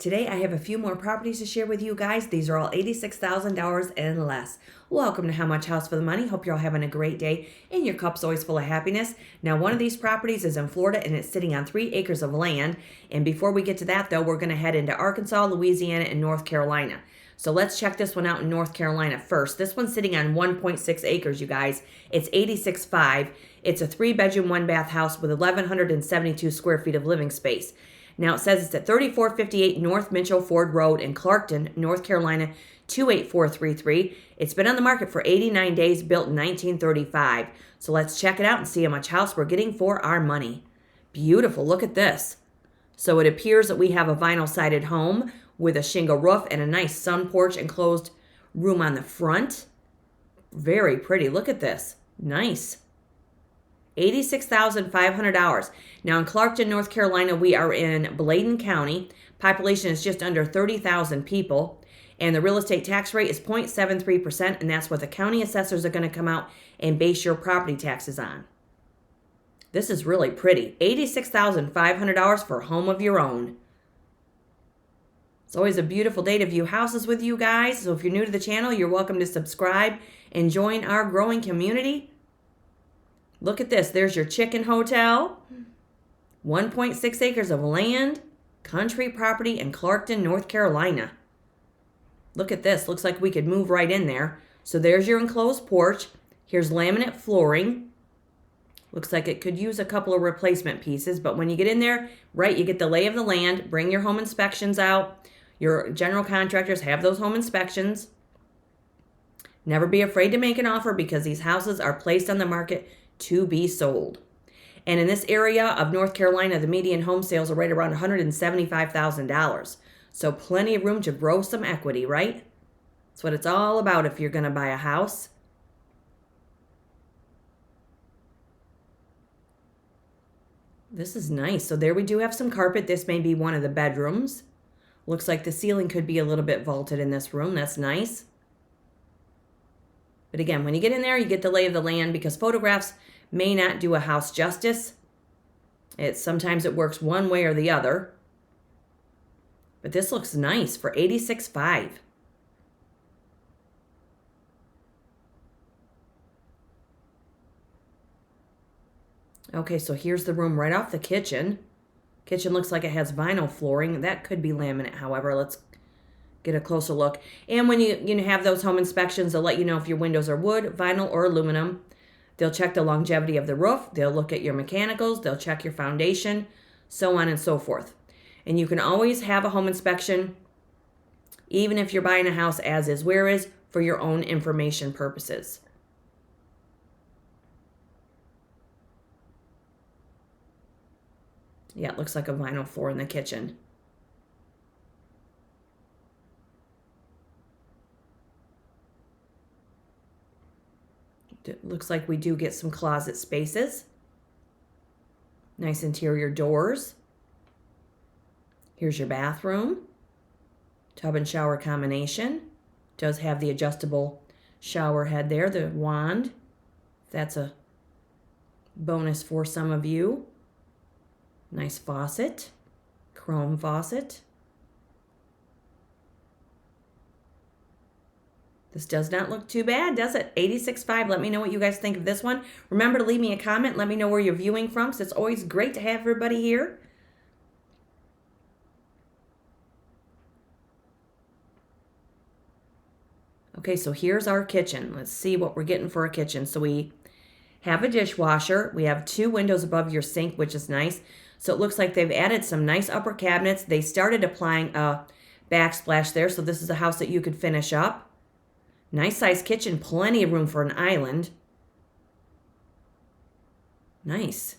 Today I have a few more properties to share with you guys. These are all $86,000 and less. Welcome to How Much House for the Money. Hope you're all having a great day and your cup's always full of happiness. Now, one of these properties is in Florida and it's sitting on 3 acres of land. And before we get to that, though, we're going to head into Arkansas, Louisiana, and North Carolina. So let's check this one out in North Carolina first. This one's sitting on 1.6 acres, you guys. It's 86.5. It's a 3-bedroom, 1-bath house with 1,172 square feet of living space. Now it says it's at 3458 North Mitchell Ford Road in Clarkton, North Carolina, 28433. It's been on the market for 89 days, built in 1935. So let's check it out and see how much house we're getting for our money. Beautiful, look at this. So it appears that we have a vinyl-sided home with a shingle roof and a nice sun porch enclosed room on the front. Very pretty, look at this, nice. $86,500. Now in Clarkton, North Carolina, we are in Bladen County. Population is just under 30,000 people. And the real estate tax rate is 0.73%, and that's what the county assessors are going to come out and base your property taxes on. This is really pretty. $86,500 for a home of your own. It's always a beautiful day to view houses with you guys. So if you're new to the channel, you're welcome to subscribe and join our growing community. Look at this. There's your chicken hotel. 1.6 acres of land, country property in Clarkton, North Carolina. Look at this. Looks like we could move right in there. So there's your enclosed porch. Here's laminate flooring. Looks like it could use a couple of replacement pieces, but when you get in there, right, you get the lay of the land. Bring your home inspections out. Your general contractors have those home inspections. Never be afraid to make an offer because these houses are placed on the market to be sold. And in this area of North Carolina, the median home sales are right around $175,000. So plenty of room to grow some equity, right? That's what it's all about if you're going to buy a house. This is nice. So there we do have some carpet. This may be one of the bedrooms. Looks like the ceiling could be a little bit vaulted in this room. That's nice. But again, when you get in there, you get the lay of the land because photographs may not do a house justice. Sometimes it works one way or the other. But this looks nice for $86,500. Okay, so here's the room right off the kitchen. Kitchen looks like it has vinyl flooring. That could be laminate, however. Let's get a closer look. And when you have those home inspections, they'll let you know if your windows are wood, vinyl, or aluminum. They'll check the longevity of the roof. They'll look at your mechanicals. They'll check your foundation, so on and so forth. And you can always have a home inspection, even if you're buying a house as is, where is, for your own information purposes. Yeah, it looks like a vinyl floor in the kitchen. It looks like we do get some closet spaces. Nice interior doors. Here's your bathroom. Tub and shower combination. Does have the adjustable shower head there, the wand. That's a bonus for some of you. Nice faucet. Chrome faucet. This does not look too bad, does it? $86,500. Let me know what you guys think of this one. Remember to leave me a comment. Let me know where you're viewing from, because it's always great to have everybody here. Okay, so here's our kitchen. Let's see what we're getting for a kitchen. So we have a dishwasher. We have 2 windows above your sink, which is nice. So it looks like they've added some nice upper cabinets. They started applying a backsplash there, so this is a house that you could finish up. Nice size kitchen, plenty of room for an island. Nice.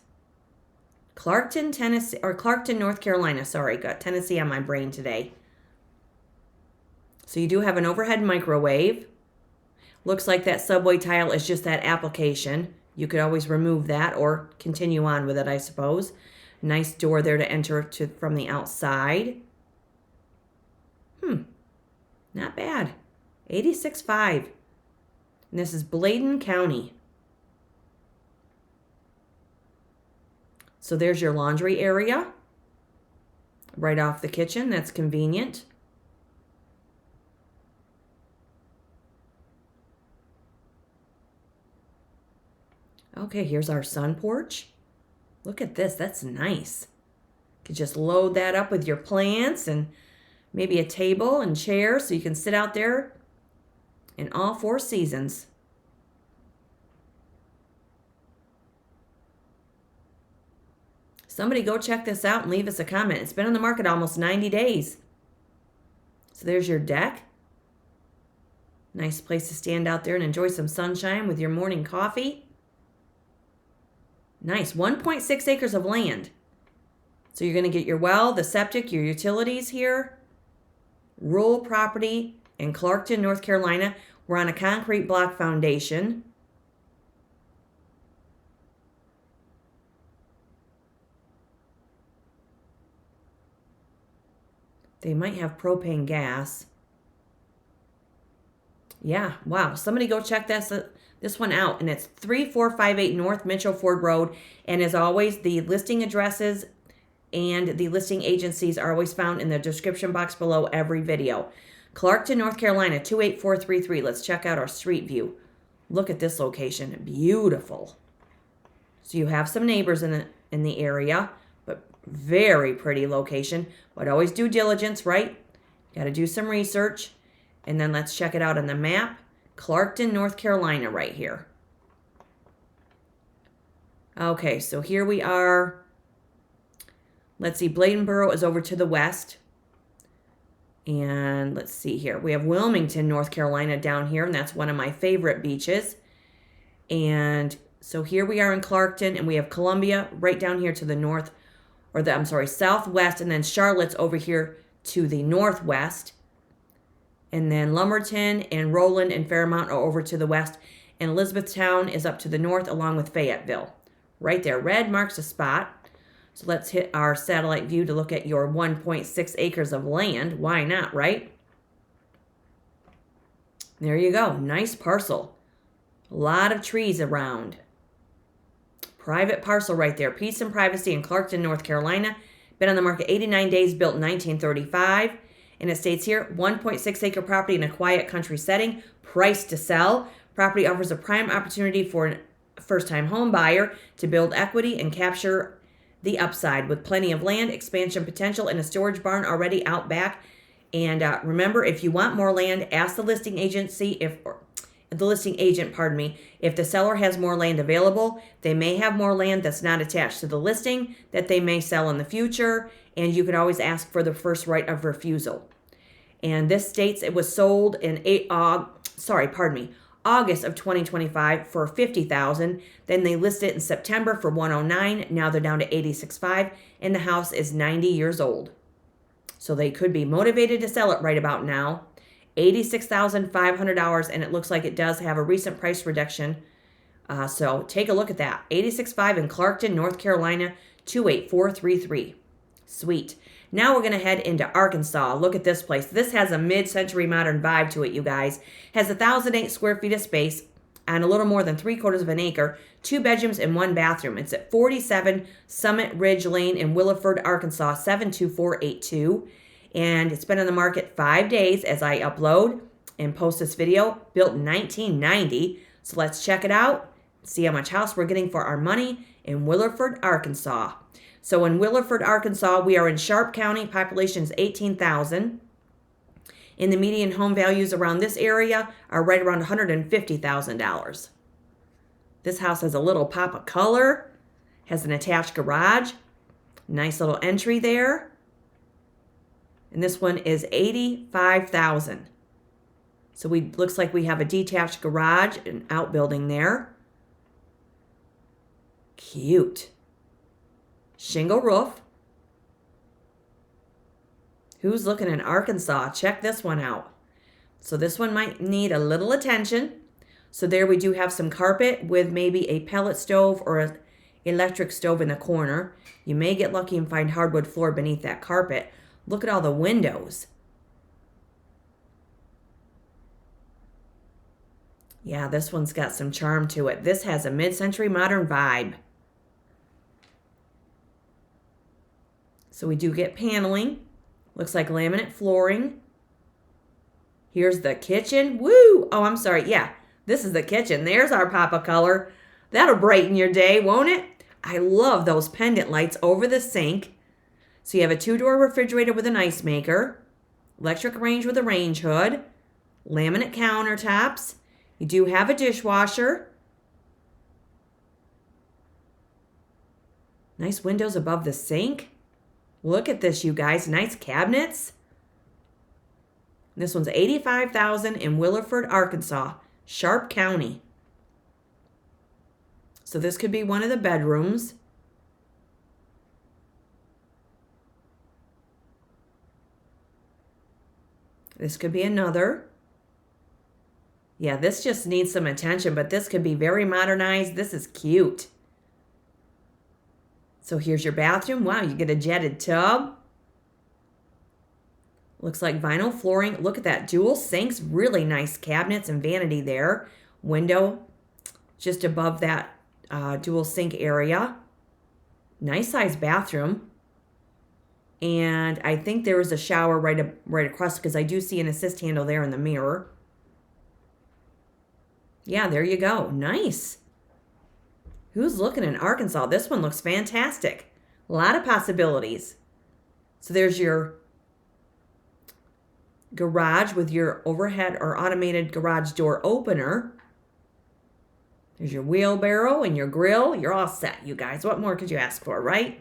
Clarkton, Tennessee, or Clarkton, North Carolina. Sorry, got Tennessee on my brain today. So you do have an overhead microwave. Looks like that subway tile is just that application. You could always remove that or continue on with it, I suppose. Nice door there to enter from the outside. Not bad. $86,500. And this is Bladen County. So there's your laundry area. right off the kitchen. That's convenient. Okay, here's our sun porch. Look at this. That's nice. You could just load that up with your plants and maybe a table and chair so you can sit out there in all 4 seasons. Somebody go check this out and leave us a comment. It's been on the market almost 90 days. So there's your deck. Nice place to stand out there and enjoy some sunshine with your morning coffee. Nice. 1.6 acres of land. So you're going to get your well, the septic, your utilities here. Rural property in Clarkton, North Carolina. We're on a concrete block foundation. They might have propane gas. Yeah, wow. Somebody go check this one out. And it's 3458 North Mitchell Ford Road. And as always, the listing addresses and the listing agencies are always found in the description box below every video. Clarkton, North Carolina, 28433. Let's check out our street view. Look at this location. Beautiful. So you have some neighbors in the area, but very pretty location. But always due diligence, right? Got to do some research. And then let's check it out on the map. Clarkton, North Carolina, right here. Okay, so here we are. Let's see, Bladen Borough is over to the west. And let's see here. We have Wilmington, North Carolina down here, and that's one of my favorite beaches. And so here we are in Clarkton, and we have Columbia right down here to the north, southwest, and then Charlotte's over here to the northwest. And then Lumberton and Rowland and Fairmount are over to the west. And Elizabethtown is up to the north along with Fayetteville. Right there, red marks a spot. So let's hit our satellite view to look at your 1.6 acres of land. Why not, right? There you go. Nice parcel. A lot of trees around. Private parcel right there. Peace and privacy in Clarkton, North Carolina. Been on the market 89 days, built in 1935. And it states here, 1.6 acre property in a quiet country setting. Price to sell. Property offers a prime opportunity for a first-time home buyer to build equity and capture the upside with plenty of land, expansion potential, and a storage barn already out back. And remember, if you want more land, ask the listing agent, if the seller has more land available. They may have more land that's not attached to the listing that they may sell in the future, and you can always ask for the first right of refusal. And this states it was sold in August of 2025 for $50,000. Then they listed it in September for $109,000. Now they're down to $86,500, and the house is 90 years old. So they could be motivated to sell it right about now. $86,500, and it looks like it does have a recent price reduction. So take a look at that. $86,500 in Clarkton, North Carolina, 28433. Sweet. Now we're going to head into Arkansas. Look at this place. This has a mid-century modern vibe to it, you guys. Has 1,008 square feet of space on a little more than 3/4 of an acre, 2 bedrooms and 1 bathroom. It's at 47 Summit Ridge Lane in Williford, Arkansas, 72482. And it's been on the market 5 days as I upload and post this video. Built in 1990. So let's check it out. See how much house we're getting for our money in Williford, Arkansas. So in Williford, Arkansas, we are in Sharp County. Population is 18,000. And the median home values around this area are right around $150,000. This house has a little pop of color. Has an attached garage. Nice little entry there. And this one is $85,000. So looks like we have a detached garage and outbuilding there. Cute. Shingle roof. Who's looking in Arkansas? Check this one out. So this one might need a little attention. So there we do have some carpet with maybe a pellet stove or an electric stove in the corner. You may get lucky and find hardwood floor beneath that carpet. Look at all the windows. Yeah, this one's got some charm to it. This has a mid-century modern vibe. So we do get paneling. Looks like laminate flooring. Here's the kitchen. Woo! Oh, I'm sorry. Yeah, this is the kitchen. There's our pop of color. That'll brighten your day, won't it? I love those pendant lights over the sink. So you have a 2-door refrigerator with an ice maker, electric range with a range hood, laminate countertops. You do have a dishwasher. Nice windows above the sink. Look at this, you guys. Nice cabinets. This one's $85,000 in Williford, Arkansas, Sharp County. So this could be one of the bedrooms. This could be another. Yeah, this just needs some attention, but this could be very modernized. This is cute. So here's your bathroom. Wow, you get a jetted tub. Looks like vinyl flooring. Look at that. Dual sinks. Really nice cabinets and vanity there. Window just above that dual sink area. Nice size bathroom. And I think there is a shower right across because I do see an assist handle there in the mirror. Yeah, there you go. Nice. Who's looking in Arkansas? This one looks fantastic. A lot of possibilities. So there's your garage with your overhead or automated garage door opener. There's your wheelbarrow and your grill. You're all set, you guys. What more could you ask for, right?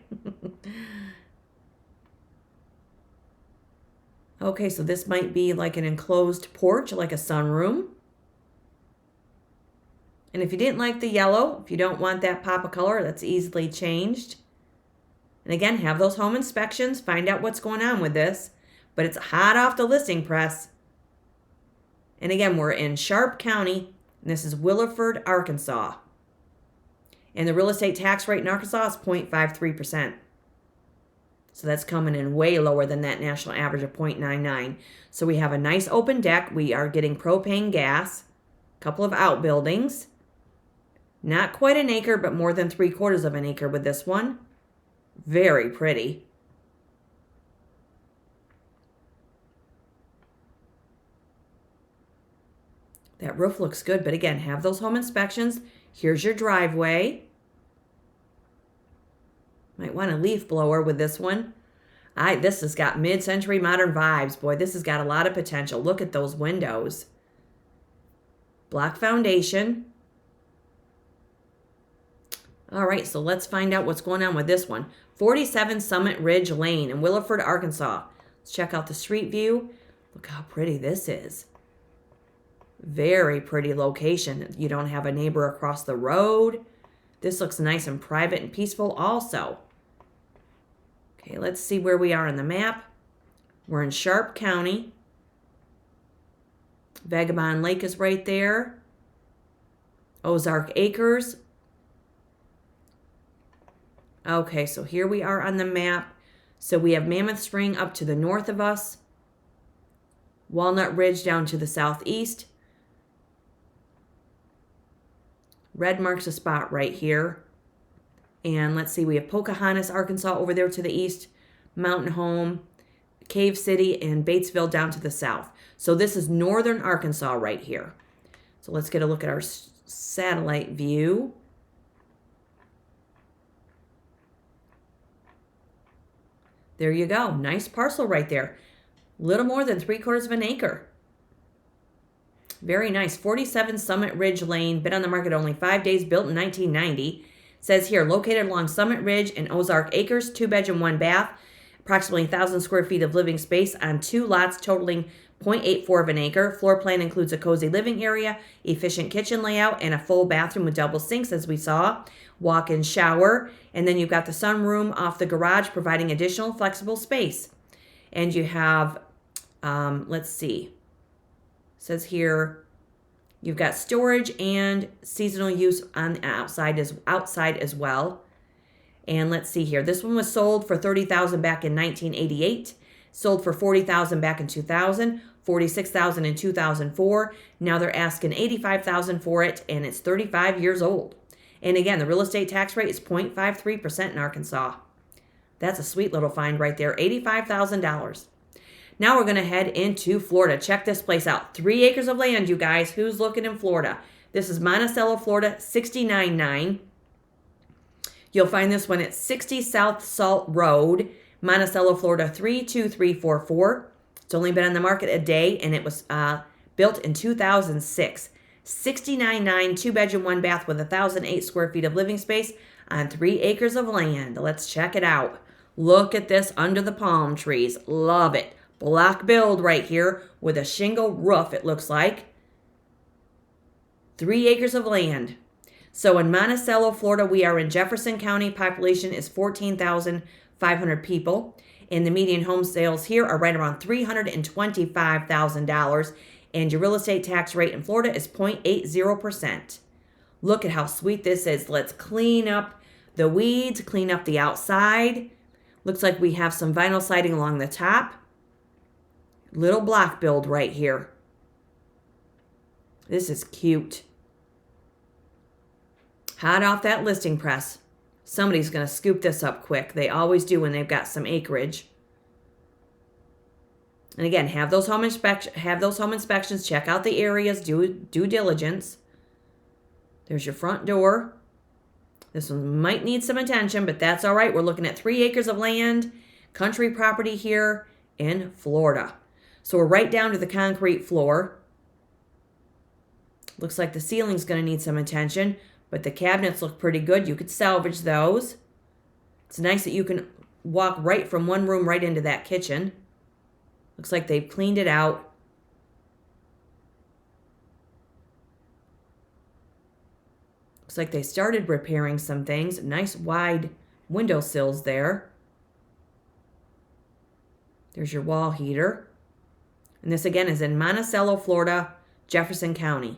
Okay, so this might be like an enclosed porch, like a sunroom. And if you didn't like the yellow, if you don't want that pop of color, that's easily changed. And again, have those home inspections. Find out what's going on with this. But it's hot off the listing press. And again, we're in Sharp County, and this is Williford, Arkansas. And the real estate tax rate in Arkansas is 0.53%. So that's coming in way lower than that national average of 0.99. So we have a nice open deck. We are getting propane gas, a couple of outbuildings. Not quite an acre, but more than 3/4 of an acre with this one. Very pretty. That roof looks good, but again, have those home inspections. Here's your driveway. Might want a leaf blower with this one. This has got mid-century modern vibes. Boy, this has got a lot of potential. Look at those windows. Block foundation. All right, so let's find out what's going on with this one. 47 Summit Ridge Lane in Williford, Arkansas. Let's check out the street view. Look how pretty this is. Very pretty location. You don't have a neighbor across the road. This looks nice and private and peaceful also. Okay, let's see where we are on the map. We're in Sharp County. Vagabond Lake is right there. Ozark Acres. Okay, so here we are on the map. So we have Mammoth Spring up to the north of us. Walnut Ridge down to the southeast. Red marks a spot right here. And let's see, we have Pocahontas, Arkansas over there to the east, Mountain Home, Cave City, and Batesville down to the south. So this is northern Arkansas right here. So let's get a look at our satellite view. There you go. Nice parcel right there. Little more than 3/4 of an acre. Very nice. 47 Summit Ridge Lane. Been on the market only 5 days. Built in 1990. Says here, located along Summit Ridge and Ozark Acres. 2-bedroom, 1-bath. Approximately 1,000 square feet of living space on 2 lots totaling 0.84 of an acre. Floor plan includes a cozy living area, efficient kitchen layout, and a full bathroom with double sinks, as we saw. Walk-in shower. And then you've got the sunroom off the garage, providing additional flexible space. And you have, let's see. Says here, you've got storage and seasonal use on outside as well. And let's see here. This one was sold for $30,000 back in 1988. Sold for $40,000 back in 2000. $46,000 in 2004. Now they're asking $85,000 for it, and it's 35 years old. And again, the real estate tax rate is 0.53% in Arkansas. That's a sweet little find right there, $85,000. Now we're going to head into Florida. Check this place out. 3 acres of land, you guys. Who's looking in Florida? This is Monticello, Florida, 69.9. You'll find this one at 60 South Salt Road, Monticello, Florida, 32344. It's only been on the market a day, and it was built in 2006. 69.9, 2-bedroom, 1-bath with 1,008 square feet of living space on 3 acres of land. Let's check it out. Look at this under the palm trees. Love it. Block build right here with a shingle roof, it looks like. 3 acres of land. So in Monticello, Florida, we are in Jefferson County. Population is 14,500 people. And the median home sales here are right around $325,000. And your real estate tax rate in Florida is 0.80%. Look at how sweet this is. Let's clean up the weeds, clean up the outside. Looks like we have some vinyl siding along the top. Little block build right here. This is cute. Hot off that listing press. Somebody's going to scoop this up quick. They always do when they've got some acreage. And again, have those home inspections. Check out the areas. Do due diligence. There's your front door. This one might need some attention, but that's all right. We're looking at 3 acres of land, country property here in Florida. So we're right down to the concrete floor. Looks like the ceiling's going to need some attention, but the cabinets look pretty good. You could salvage those. It's nice that you can walk right from one room right into that kitchen. Looks like they've cleaned it out. Looks like they started repairing some things. Nice wide windowsills there. There's your wall heater. And this again is in Monticello, Florida, Jefferson County.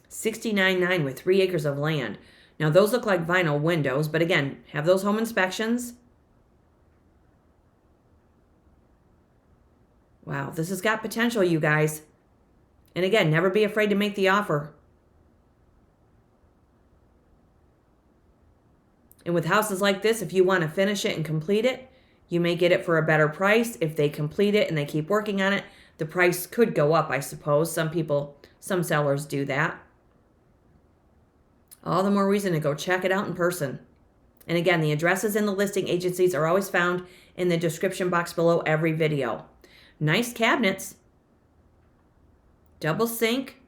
69.9 with 3 acres of land. Now those look like vinyl windows, but again, have those home inspections. Wow, this has got potential, you guys. And again, never be afraid to make the offer. And with houses like this, if you want to finish it and complete it, you may get it for a better price. If they complete it and they keep working on it, the price could go up, I suppose. Some sellers do that. All the more reason to go check it out in person. And again, the addresses and the listing agencies are always found in the description box below every video. Nice cabinets. Double sink.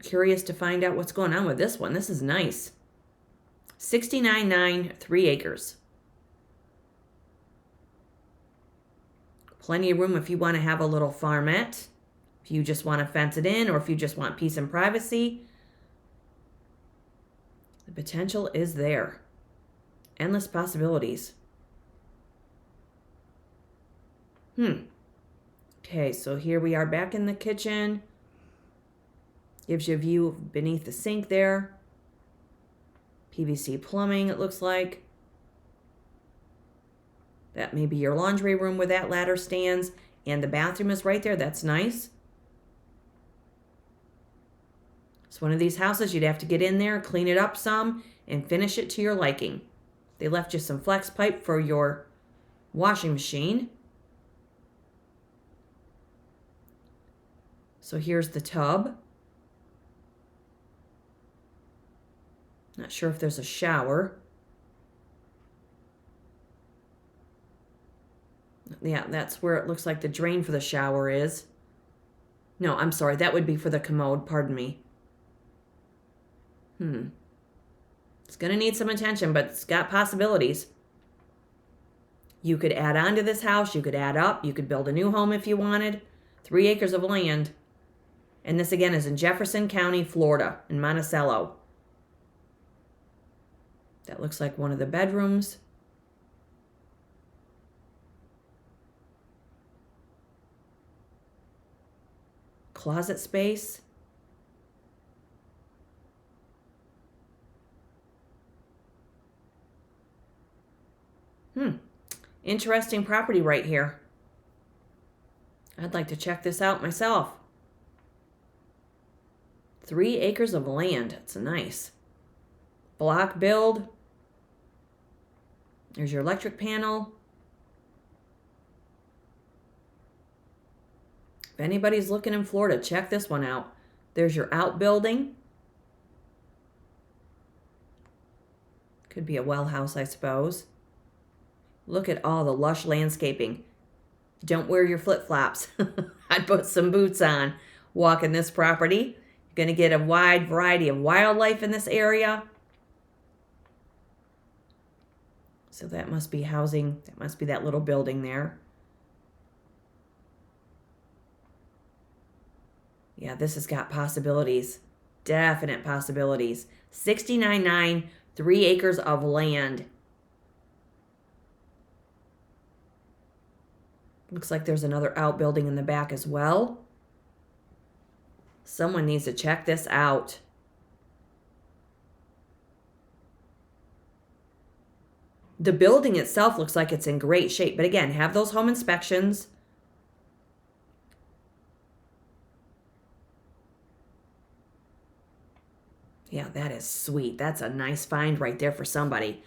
Curious to find out what's going on with this one. This is nice. 69.9, 3 acres. Plenty of room if you want to have a little farmette. If you just want to fence it in, or if you just want peace and privacy. The potential is there. Endless possibilities. Okay, so here we are back in the kitchen. Gives you a view beneath the sink there. PVC plumbing, it looks like. That may be your laundry room where that ladder stands. And the bathroom is right there. That's nice. It's one of these houses you'd have to get in there, clean it up some, and finish it to your liking. They left you some flex pipe for your washing machine. So here's the tub. Not sure if there's a shower. Yeah, that's where it looks like the drain for the shower is. No, I'm sorry. That would be for the commode. Pardon me. It's going to need some attention, but it's got possibilities. You could add on to this house. You could add up. You could build a new home if you wanted. 3 acres of land. And this, again, is in Jefferson County, Florida, in Monticello. That looks like one of the bedrooms. Closet space. Interesting property right here. I'd like to check this out myself. 3 acres of land. It's nice. block build. There's your electric panel. If anybody's looking in Florida, check this one out. There's your outbuilding. Could be a well house, I suppose. Look at all the lush landscaping. Don't wear your flip-flops. I'd put some boots on walking this property. You're going to get a wide variety of wildlife in this area. So that must be housing. That must be that little building there. Yeah, this has got possibilities. Definite possibilities. 69.9, 3 acres of land. Looks like there's another outbuilding in the back as well. Someone needs to check this out. The building itself looks like it's in great shape. But again, have those home inspections. Yeah, that is sweet. That's a nice find right there for somebody.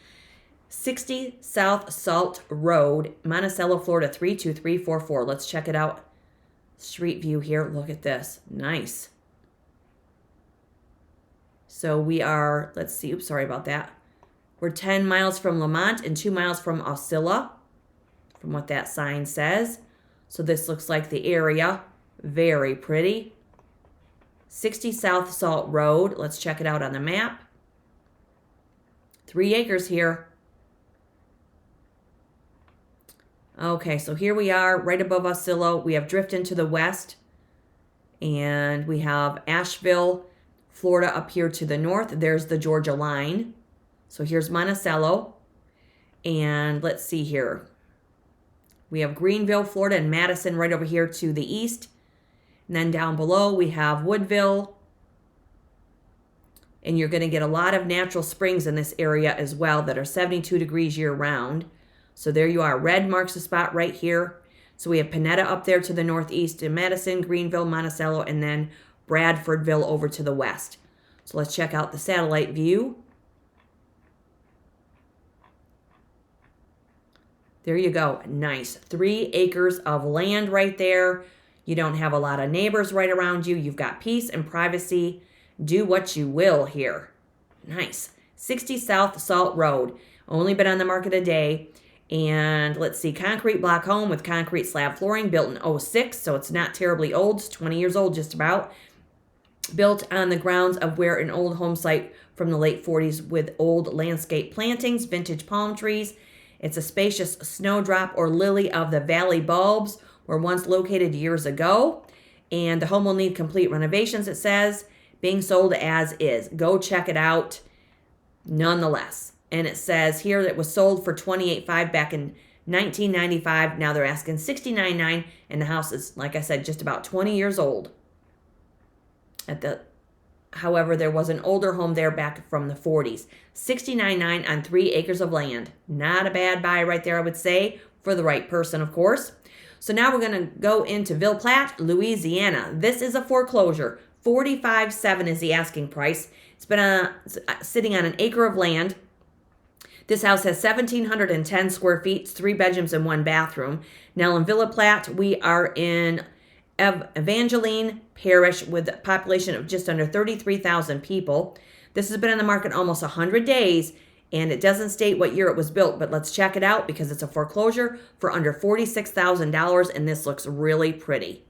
60 South Salt Road, Monticello, Florida, 32344. Let's check it out. Street view here. Look at this. Nice. So we are, let's see. Oops, sorry about that. We're 10 miles from Lamont and 2 miles from Osceola, from what that sign says. So this looks like the area. Very pretty. 60 South Salt Road. Let's check it out on the map. 3 acres here. Okay, so here we are right above Osceola. We have Drifton to the west. And we have Asheville, Florida up here to the north. There's the Georgia line. So here's Monticello. And let's see here. We have Greenville, Florida, and Madison right over here to the east. And then down below we have Woodville. And you're going to get a lot of natural springs in this area as well that are 72 degrees year round. So there you are. Red marks the spot right here. So we have Panetta up there to the northeast, and Madison, Greenville, Monticello, and then Bradfordville over to the west. So let's check out the satellite view. There you go. Nice. 3 acres of land right there. You don't have a lot of neighbors right around you. You've got peace and privacy. Do what you will here. Nice. 60 South Salt Road. Only been on the market a day. And let's see, concrete block home with concrete slab flooring, built in '06, so it's not terribly old. It's 20 years old just about. Built on the grounds of where an old home site from the late 40s with old landscape plantings, vintage palm trees. It's a spacious snowdrop or lily of the valley bulbs, were once located years ago. And the home will need complete renovations, it says, being sold as is. Go check it out nonetheless. And it says here that it was sold for $28,500 back in 1995. Now they're asking $69,900, and the house is, like I said, just about 20 years old. However, there was an older home there back from the 40s. $69,900 on 3 acres of land. Not a bad buy right there, I would say, for the right person, of course. So now we're going to go into Ville, Platte, Louisiana. This is a foreclosure. $45,700 is the asking price. It's been sitting on an acre of land. This house has 1,710 square feet, 3 bedrooms and 1 bathroom. Now in Ville, Platte, we are in Evangeline Parish with a population of just under 33,000 people. This has been on the market almost 100 days, and it doesn't state what year it was built, but let's check it out because it's a foreclosure for under $46,000, and this looks really pretty.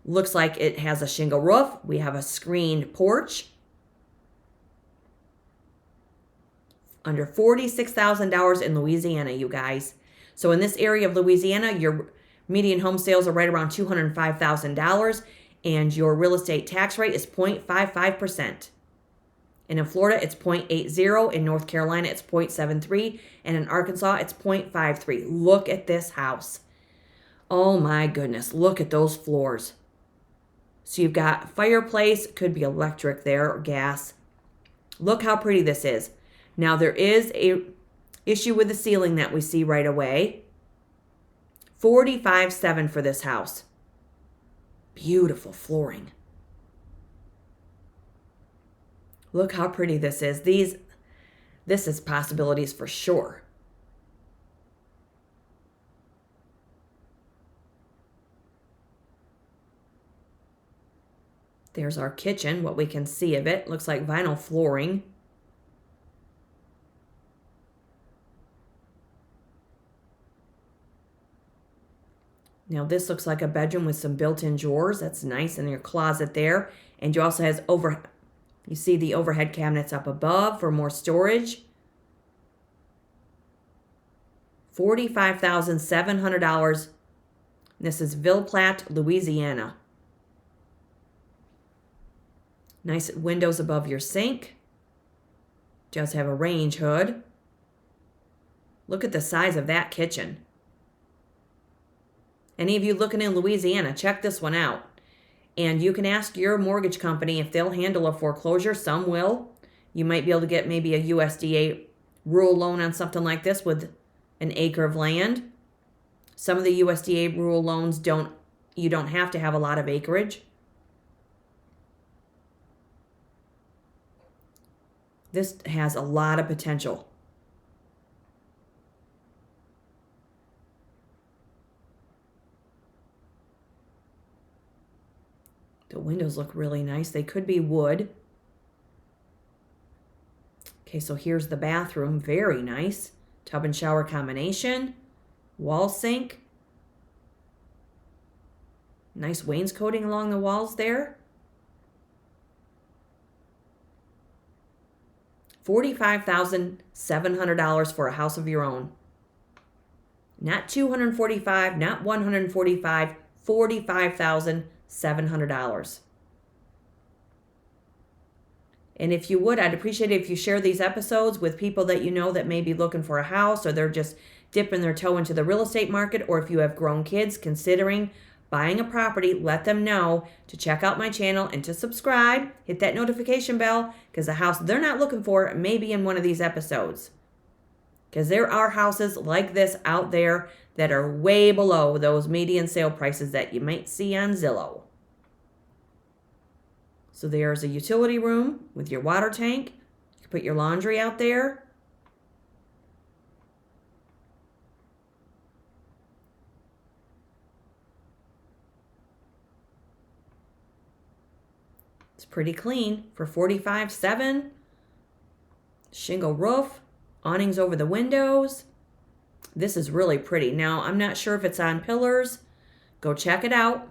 Looks like it has a shingle roof. We have a screened porch. Under $46,000 in Louisiana, you guys. So in this area of Louisiana, your median home sales are right around $205,000, and your real estate tax rate is 0.55%. And in Florida, it's 0.80. In North Carolina, it's 0.73. And in Arkansas, it's 0.53. Look at this house. Oh my goodness, look at those floors. So you've got fireplace, could be electric there or gas. Look how pretty this is. Now, there is a issue with the ceiling that we see right away. $45,700 for this house. Beautiful flooring. Look how pretty this is. This is possibilities for sure. There's our kitchen, what we can see of it. Looks like vinyl flooring. Now this looks like a bedroom with some built-in drawers. That's nice, in your closet there. And you also has you see the overhead cabinets up above for more storage. $45,700. This is Ville, Platte, Louisiana. Nice windows above your sink. Does have a range hood. Look at the size of that kitchen. Any of you looking in Louisiana, check this one out. And you can ask your mortgage company if they'll handle a foreclosure. Some will. You might be able to get maybe a USDA rural loan on something like this with an acre of land. Some of the USDA rural loans you don't have to have a lot of acreage. This has a lot of potential. The windows look really nice. They could be wood. Okay, so here's the bathroom. Very nice. Tub and shower combination. Wall sink. Nice wainscoting along the walls there. $45,700 for a house of your own. Not $245,000, not $145,000, $45,700. And if you would, I'd appreciate it if you share these episodes with people that you know that may be looking for a house, or they're just dipping their toe into the real estate market, or if you have grown kids considering buying a property, let them know to check out my channel and to subscribe. Hit that notification bell, because the house they're not looking for may be in one of these episodes. Because there are houses like this out there that are way below those median sale prices that you might see on Zillow. So there's a utility room with your water tank. You can put your laundry out there. It's pretty clean for $45,700. Shingle roof, awnings over the windows. This is really pretty. Now, I'm not sure if it's on pillars. Go check it out.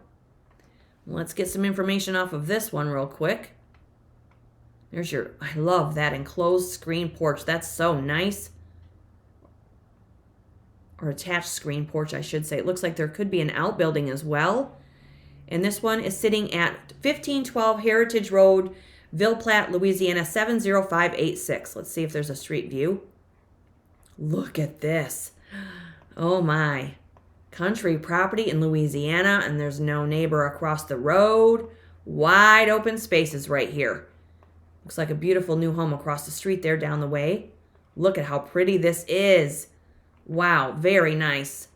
Let's get some information off of this one real quick. There's I love that enclosed screen porch. That's so nice. Or attached screen porch, I should say. It looks like there could be an outbuilding as well. And this one is sitting at 1512 Heritage Road, Ville, Platte, Louisiana, 70586. Let's see if there's a street view. Look at this. Oh my. Country property in Louisiana, and there's no neighbor across the road. Wide open spaces right here. Looks like a beautiful new home across the street there down the way. Look at how pretty this is. Wow, very nice.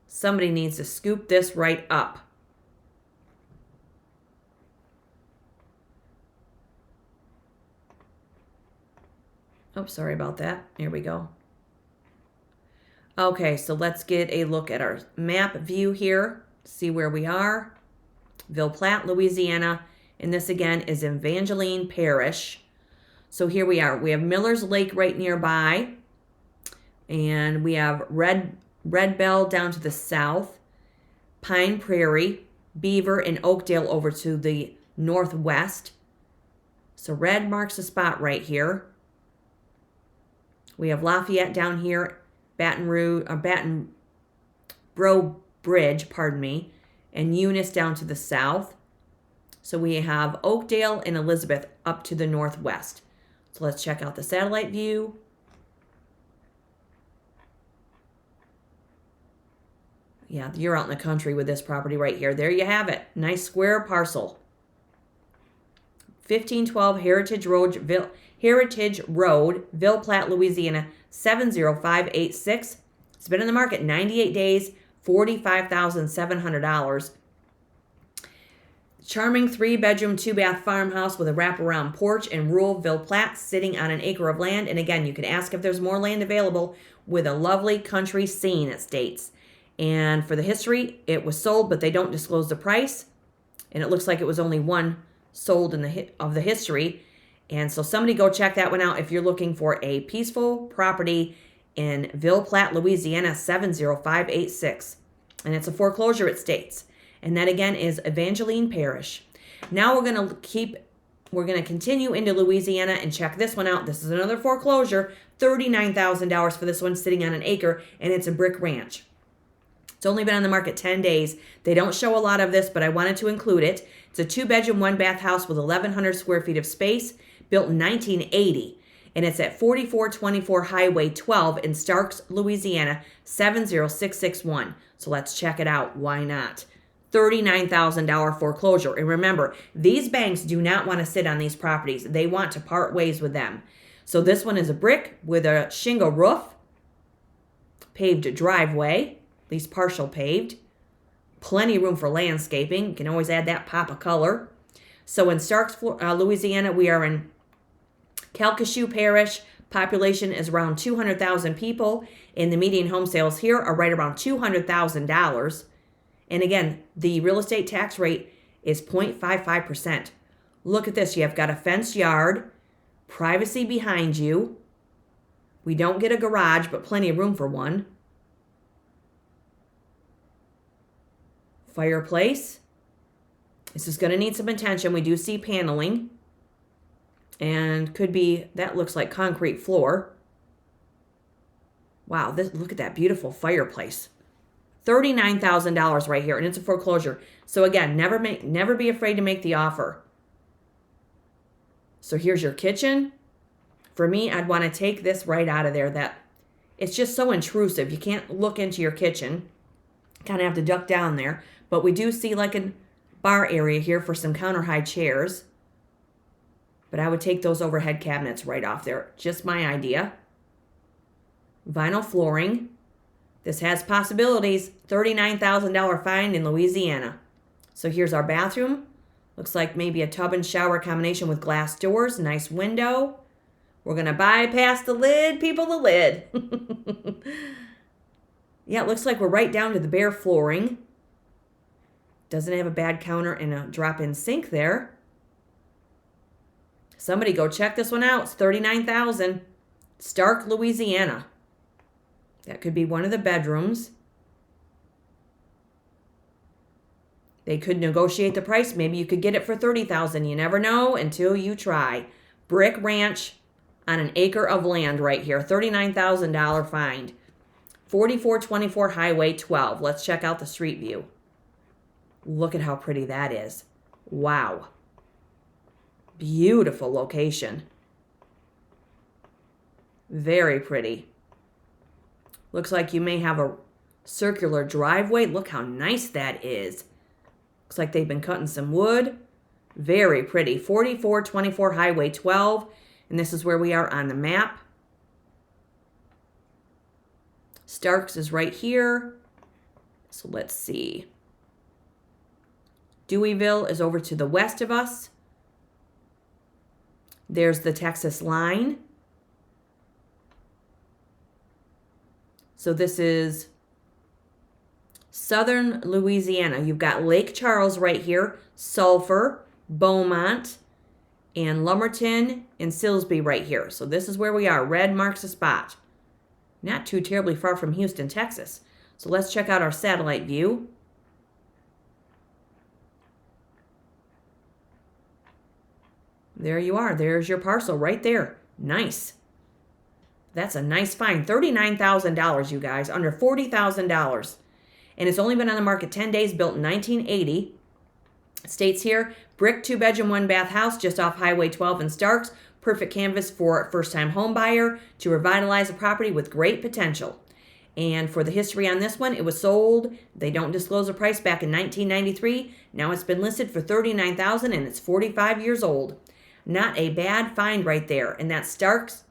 Somebody needs to scoop this right up. Oh, sorry about that. Here we go. Okay, so let's get a look at our map view here. See where we are. Ville, Platte, Louisiana. And this again is Evangeline Parish. So here we are. We have Miller's Lake right nearby. And we have Red Bell down to the south. Pine Prairie, Beaver, and Oakdale over to the northwest. So red marks the spot right here. We have Lafayette down here. Baton Bridge, and Eunice down to the south. So we have Oakdale and Elizabeth up to the northwest. So let's check out the satellite view. Yeah, you're out in the country with this property right here. There you have it. Nice square parcel. 1512 Heritage Road, Ville, Platte, Louisiana, 70586. It's been in the market 98 days, $45,700. Charming 3-bedroom, 2-bath farmhouse with a wraparound porch in rural Ville, Platte, sitting on an acre of land. And again, you can ask if there's more land available with a lovely country scene, it states. And for the history, it was sold, but they don't disclose the price. And it looks like it was only one sold in the history. And so somebody go check that one out if you're looking for a peaceful property in Ville, Platte, Louisiana, 70586. And it's a foreclosure, it states. And that again is Evangeline Parish. Now we're going to continue into Louisiana and check this one out. This is another foreclosure, $39,000 for this one, sitting on an acre, and it's a brick ranch. It's only been on the market 10 days. They don't show a lot of this, but I wanted to include it. It's a 2-bedroom, 1-bath house with 1,100 square feet of space, built in 1980. And it's at 4424 Highway 12 in Starks, Louisiana, 70661. So let's check it out. Why not? $39,000 foreclosure. And remember, these banks do not want to sit on these properties. They want to part ways with them. So this one is a brick with a shingle roof, paved driveway, at least partial paved, plenty of room for landscaping. You can always add that pop of color. So in Starks, Louisiana, we are in Calcasieu Parish. Population is around 200,000 people, and the median home sales here are right around $200,000. And again, the real estate tax rate is 0.55%. Look at this. You have got a fenced yard, privacy behind you. We don't get a garage, but plenty of room for one. Fireplace. This is going to need some attention. We do see paneling. And could be, that looks like concrete floor. Wow, look at that beautiful fireplace. $39,000 right here, and it's a foreclosure. So again, never be afraid to make the offer. So here's your kitchen. For me, I'd want to take this right out of there. It's just so intrusive. You can't look into your kitchen. Kind of have to duck down there. But we do see like a bar area here for some counter high chairs. But I would take those overhead cabinets right off there. Just my idea. Vinyl flooring. This has possibilities. $39,000 find in Louisiana. So here's our bathroom. Looks like maybe a tub and shower combination with glass doors. Nice window. We're going to bypass the lid, people, the lid. Yeah, it looks like we're right down to the bare flooring. Doesn't have a bad counter and a drop-in sink there. Somebody go check this one out. It's $39,000. Stark, Louisiana. That could be one of the bedrooms. They could negotiate the price. Maybe you could get it for $30,000. You never know until you try. Brick ranch on an acre of land right here. $39,000 find. 4424 Highway 12. Let's check out the street view. Look at how pretty that is. Wow. Beautiful location. Very pretty. Looks like you may have a circular driveway. Look how nice that is. Looks like they've been cutting some wood. Very pretty. 4424 Highway 12. And this is where we are on the map. Starks is right here. So let's see. Deweyville is over to the west of us. There's the Texas line. So this is southern Louisiana. You've got Lake Charles right here, Sulphur, Beaumont, and Lumberton, and Silsbee right here. So this is where we are. Red marks the spot. Not too terribly far from Houston, Texas. So let's check out our satellite view. There you are. There's your parcel right there. Nice. That's a nice find. $39,000, you guys. Under $40,000. And it's only been on the market 10 days, built in 1980. It states here, brick 2-bedroom, 1-bath house just off Highway 12 in Starks. Perfect canvas for a first-time home buyer to revitalize a property with great potential. And for the history on this one, it was sold. They don't disclose a price back in 1993. Now it's been listed for $39,000 and it's 45 years old. Not a bad find right there. And that's Starks,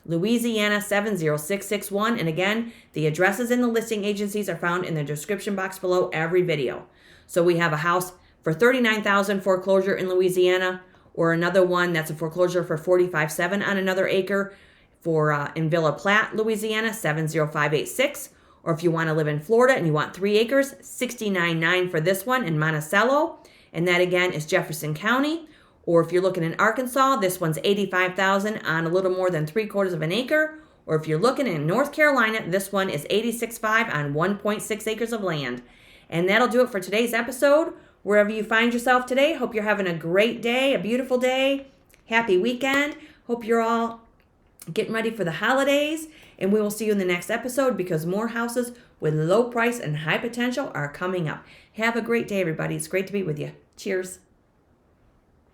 Louisiana 70661. And again, the addresses and the listing agencies are found in the description box below every video. So we have a house for $39,000 foreclosure in Louisiana, or another one that's a foreclosure for $45,700 on another acre for in Ville, Platte, Louisiana, 70586. Or if you want to live in Florida and you want 3 acres, $69,900 for this one in Monticello, and that again is Jefferson County. Or if you're looking in Arkansas, this one's $85,000 on a little more than 3/4 of an acre. Or if you're looking in North Carolina, this one is $86,500 on 1.6 acres of land. And that'll do it for today's episode. Wherever you find yourself today, hope you're having a great day, a beautiful day, happy weekend. Hope you're all getting ready for the holidays. And we will see you in the next episode because more houses with low price and high potential are coming up. Have a great day, everybody. It's great to be with you. Cheers.